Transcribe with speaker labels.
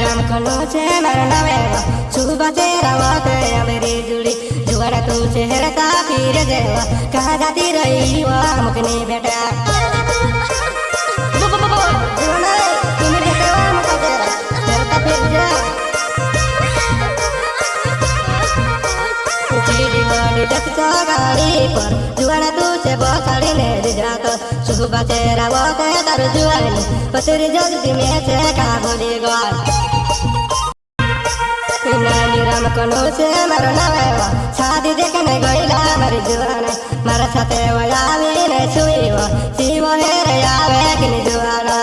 Speaker 1: राम कनो छे मारा नवे सुबह तेरा वाते मेरी जुड़ी जुआरा तू चेहरा फिर जेवा कहाँ जाती रही वो मुकनी बेटा जुआना तुम बेटा मुका तेरा तेरा फिर जा चीड़ी वाली जगचा गाड़ी पर जुआना तू से बसाड़ी ने जाता सुबह तेरा वाते तार जुआनी पसरी जल्दी में से का बोली गाल नानी राम कनो से मारो नवेवा शादी देखने गईला मारी जुआना मारा साथे वो आवे ने छुईवा सीवो हेरे आवे कि जुआना